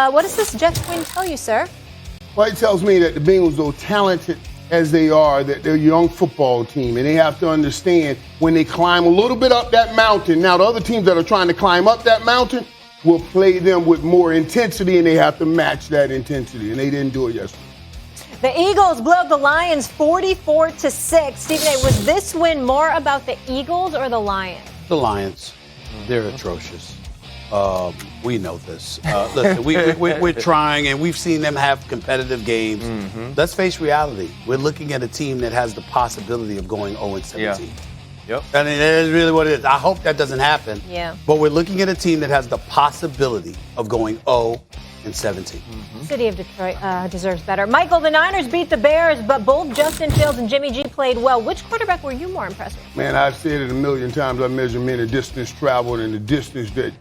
What does this Jets win tell you, sir? Well, it tells me that the Bengals, though talented as they are, that they're a young football team, and they have to understand when they climb a little bit up that mountain. Now, the other teams that are trying to climb up that mountain will play them with more intensity, and they have to match that intensity, and they didn't do it yesterday. The Eagles blew up the Lions 44-6. Stephen A., was this win more about the Eagles or the Lions? The Lions. They're atrocious. We know this. Listen, we're trying, and we've seen them have competitive games. Mm-hmm. Let's face reality. We're looking at a team that has the possibility of going 0-17. Yeah. Yep. I mean, that is really what it is. I hope that doesn't happen. Yeah. But we're looking at a team that has the possibility of going 0-17. Mm-hmm. City of Detroit deserves better. Michael, the Niners beat the Bears, but both Justin Fields and Jimmy G played well. Which quarterback were you more impressed with? Man, I've said it a million times. I measure men the distance traveled and the distance that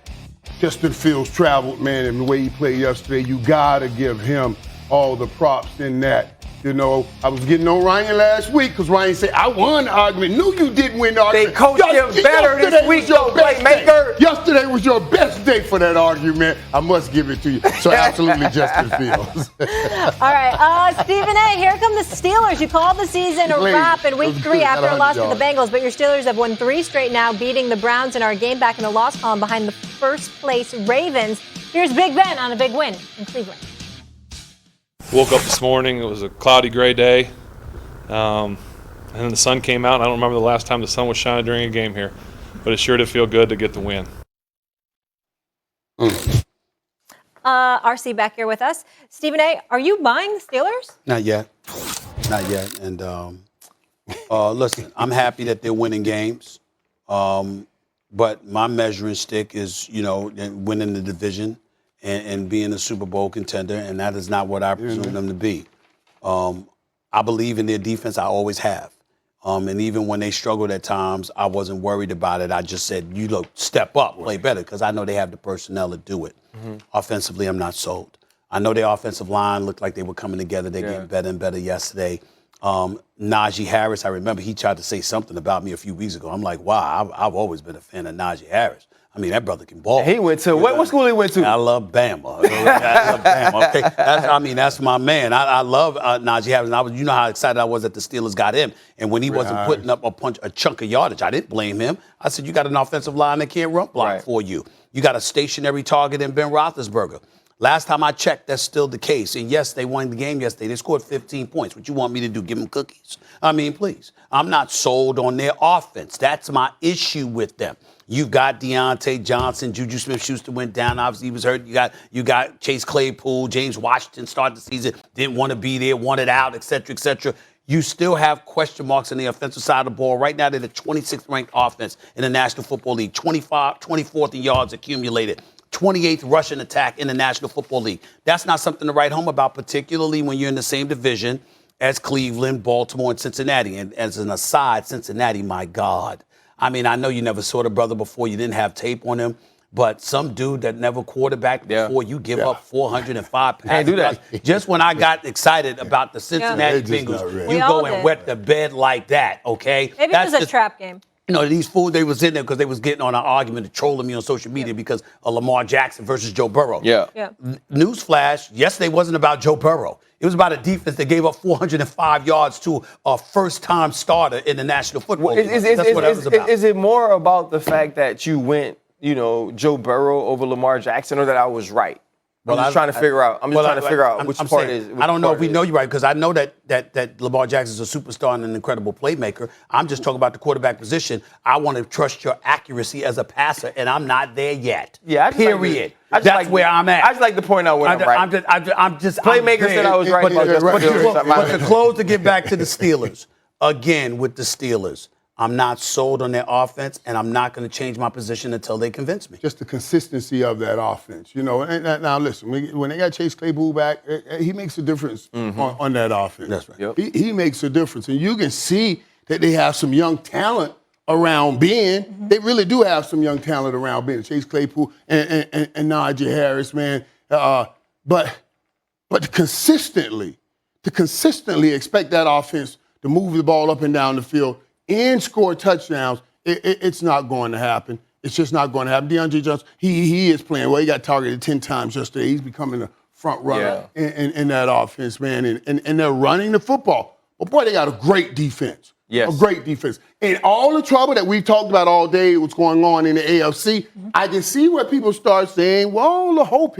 Justin Fields traveled, man, and the way he played yesterday. You got to give him all the props in that. You know, I was getting on Ryan last week because Ryan said, I won the argument. No, you didn't win the argument. They coached him better this week, though, playmaker. Yesterday was your best day for that argument. I must give it to you. So absolutely Justin Fields. All right, Stephen A., here come the Steelers. You called the season a wrap in week 3 after a loss to the Bengals, but your Steelers have won 3 straight now, beating the Browns and are a game back in the loss column behind the first-place Ravens. Here's Big Ben on a big win in Cleveland. Woke up this morning, it was a cloudy, gray day, and then the sun came out, and I don't remember the last time the sun was shining during a game here, but it sure did feel good to get the win. RC back here with us. Stephen A., are you buying the Steelers? Not yet. And listen, I'm happy that they're winning games, but my measuring stick is, winning the division. And being a Super Bowl contender, and that is not what I presume them to be. I believe in their defense. I always have. And even when they struggled at times, I wasn't worried about it. I just said, step up, play better, because I know they have the personnel to do it. Mm-hmm. Offensively, I'm not sold. I know their offensive line looked like they were coming together. They're getting better and better yesterday. Najee Harris, I remember he tried to say something about me a few weeks ago. I'm like, wow, I've always been a fan of Najee Harris. I mean, that brother can ball. He went to what school he went to? I love Bama. Okay, that's my man. I love Najee Harris. And you know how excited I was that the Steelers got him. And when he wasn't putting up a chunk of yardage, I didn't blame him. I said, you got an offensive line that can't run block for you. You got a stationary target in Ben Roethlisberger. Last time I checked, that's still the case. And yes, they won the game yesterday. They scored 15 points. What you want me to do, give them cookies? I mean, please. I'm not sold on their offense. That's my issue with them. You've got Deontay Johnson, Juju Smith-Schuster went down. Obviously, he was hurt. You got Chase Claypool, James Washington started the season, didn't want to be there, wanted out, et cetera, et cetera. You still have question marks on the offensive side of the ball. Right now, they're the 26th ranked offense in the National Football League, 24th in yards accumulated, 28th rushing attack in the National Football League. That's not something to write home about, particularly when you're in the same division as Cleveland, Baltimore, and Cincinnati. And as an aside, Cincinnati, my God. I mean, I know you never saw the brother before. You didn't have tape on him. But some dude that never quarterbacked before, you give up 405 passes. Can't do that. Just when I got excited about the Cincinnati Bengals, you go and wet the bed like that, okay? Maybe it was a trap game. These fools, they was in there because they was getting on an argument and trolling me on social media because of Lamar Jackson versus Joe Burrow. Newsflash, yesterday wasn't about Joe Burrow. It was about a defense that gave up 405 yards to a first-time starter in the National Football League. That's what it was about. Is it more about the fact that you went, Joe Burrow over Lamar Jackson, or that I was right? I'm just trying to figure out. I'm just trying to figure out which part is. I don't know if we know you're right, because I know that Lamar Jackson is a superstar and an incredible playmaker. I'm just talking about the quarterback position. I want to trust your accuracy as a passer, and I'm not there yet. Yeah, period. That's where I'm at. I just like to point out when I'm right. I'm just playmaker said I was right. But to close, to get back to the Steelers, again with the Steelers, I'm not sold on their offense, and I'm not going to change my position until they convince me. Just the consistency of that offense, And now, listen, when they got Chase Claypool back, he makes a difference on that offense. That's right. Yep. He makes a difference. And you can see that they have some young talent around Ben. Mm-hmm. They really do have some young talent around Ben. Chase Claypool and Najee Harris, man. But to consistently expect that offense to move the ball up and down the field and score touchdowns, it's not going to happen. It's just not going to happen. DeAndre Johnson, he is playing well. He got targeted 10 times yesterday. He's becoming a front runner in that offense, man. And they're running the football. But, boy, they got a great defense. Yes. A great defense. And all the trouble that we've talked about all day, what's going on in the AFC, I can see where people start saying, well, a little hope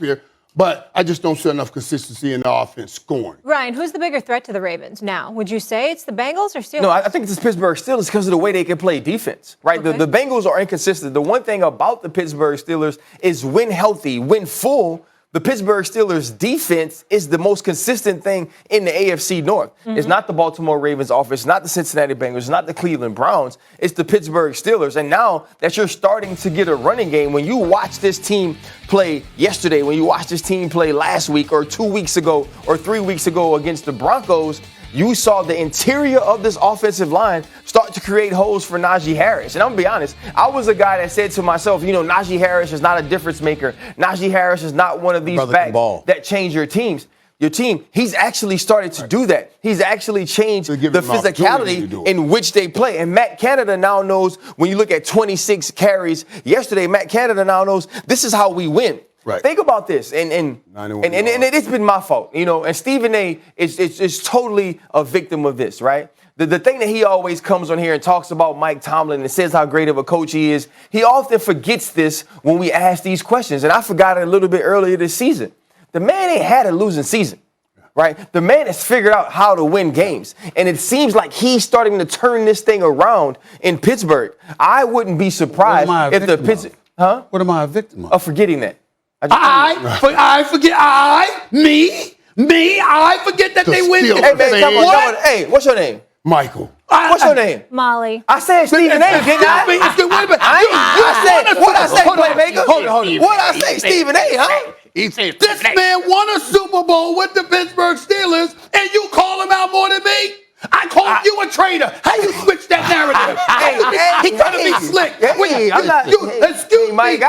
here. But I just don't see enough consistency in the offense scoring. Ryan, who's the bigger threat to the Ravens now? Would you say it's the Bengals or Steelers? No, I think it's the Pittsburgh Steelers because of the way they can play defense, right? Okay. The Bengals are inconsistent. The one thing about the Pittsburgh Steelers is when healthy, when full, the Pittsburgh Steelers defense is the most consistent thing in the AFC North. It's not the Baltimore Ravens offense, not the Cincinnati Bengals, it's not the Cleveland Browns. It's the Pittsburgh Steelers. And now that you're starting to get a running game, when you watch this team play yesterday, when you watch this team play last week or 2 weeks ago or 3 weeks ago against the Broncos, you saw the interior of this offensive line start to create holes for Najee Harris. And I'm going to be honest, I was a guy that said to myself, Najee Harris is not a difference maker. Najee Harris is not one of these backs that change your team. He's actually started to do that. He's actually changed the physicality in which they play. And Matt Canada now knows, when you look at 26 carries yesterday, Matt Canada now knows this is how we win. Right. Think about this, and it's been my fault, and Stephen A. is totally a victim of this, right? The thing that he always comes on here and talks about Mike Tomlin and says how great of a coach he is, he often forgets this when we ask these questions, and I forgot it a little bit earlier this season. The man ain't had a losing season, right? The man has figured out how to win games, and it seems like he's starting to turn this thing around in Pittsburgh. I wouldn't be surprised if the Pittsburgh, What am I a victim of? Of forgetting that. I forget. I forget that they win. Hey, man, come on. What? Hey, what's your name? Michael. What's your name? Molly. I said Stephen A. Didn't I? What I say, playmaker? Hold on. What I say, Stephen A. Huh? He said, this man won a Super Bowl with the Pittsburgh Steelers, and you call him out more than me? I called you a traitor. How you switch that narrative? He trying to be slick. Excuse me.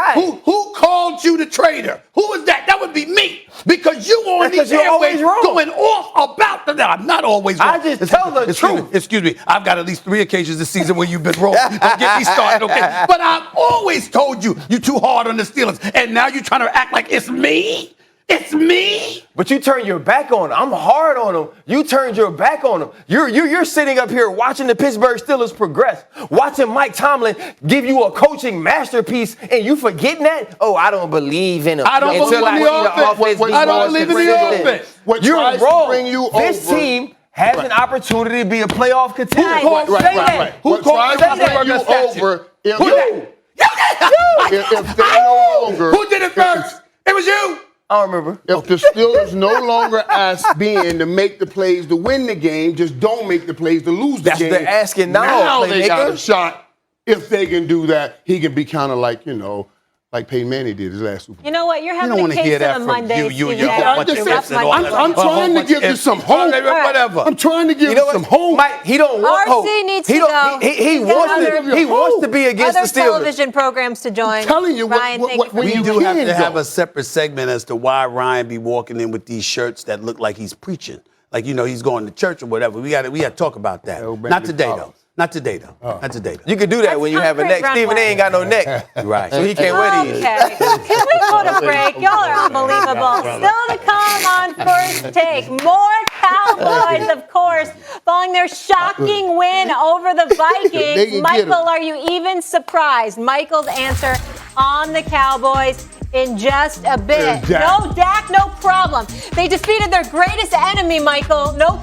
Who called you the traitor? Who was that? That would be me. Because you on these airways going off about the. I'm not always wrong. I just tell the truth. Excuse me. I've got at least 3 occasions this season where you've been wrong. Don't get me started, okay? But I've always told you too hard on the Steelers, and now you're trying to act like it's me. It's me. But you turned your back on him. I'm hard on him. You turned your back on him. You're sitting up here watching the Pittsburgh Steelers progress, watching Mike Tomlin give you a coaching masterpiece, and you forgetting that? Oh, I don't believe in him. I don't believe in the offense. I don't believe in the offense. You're wrong. This team has an opportunity to be a playoff contender. Who tries to bring you over? If they no longer. Who did it first? It was you. I don't remember. If the Steelers no longer ask Ben to make the plays to win the game, just don't make the plays to lose the game. That's they're asking now. Now they got a shot. If they can do that, he can be kind of like, like Peyton Manning did his last Super Bowl. You know what? You're having a case on a Monday. I'm trying to give you some hope. Whatever. I'm trying to give you some hope. Mike, he don't want hope. RC needs to go. He wants to be against the Steelers. Other television programs to join. I'm telling you, we do have to have a separate segment as to why Ryan be walking in with these shirts that look like he's preaching. Like, he's going to church or whatever. We got to talk about that. Not today, though. Not today, though. You can do that when you have a neck. Stephen A. ain't got no neck. Right. So he can't wear these. Okay. Can we go to break? Y'all are unbelievable. Still to come on First Take. More Cowboys, of course, following their shocking win over the Vikings. Michael, are you even surprised? Michael's answer on the Cowboys in just a bit. No Dak, no problem. They defeated their greatest enemy, Michael. No